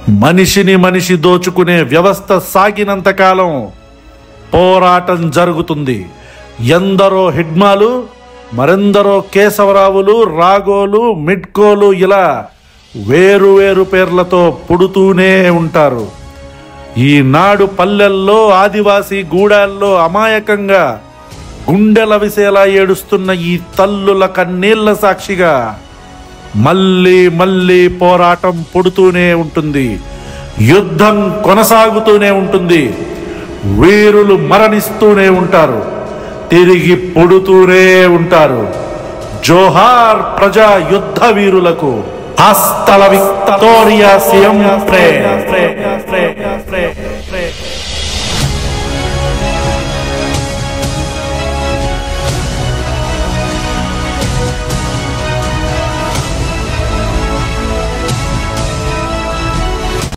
మనిషిని మనిషి దోచుకునే వ్యవస్థ సాగినంత కాలం పోరాటం జరుగుతుంది. ఎందరో హిడ్మాలు, మరెందరో కేశవరావులు, రాఘోలు, మిడ్కోలు ఇలా వేరు పేర్లతో పుడుతూనే ఉంటారు. ఈనాడు పల్లెల్లో, ఆదివాసీ గూడాల్లో అమాయకంగా గుండెల విసేలా ఏడుస్తున్న ఈ తల్లుల కన్నీళ్ల సాక్షిగా మళ్ళీ పోరాటం పుడుతూనే ఉంటుంది. యుద్ధం కొనసాగుతూనే ఉంటుంది. వీరులు మరణిస్తూనే ఉంటారు, తిరిగి పుడుతూనే ఉంటారు. జోహార్ ప్రజా యుద్ధ వీరులకు. హస్త లా విక్టోరియా సియంప్రే.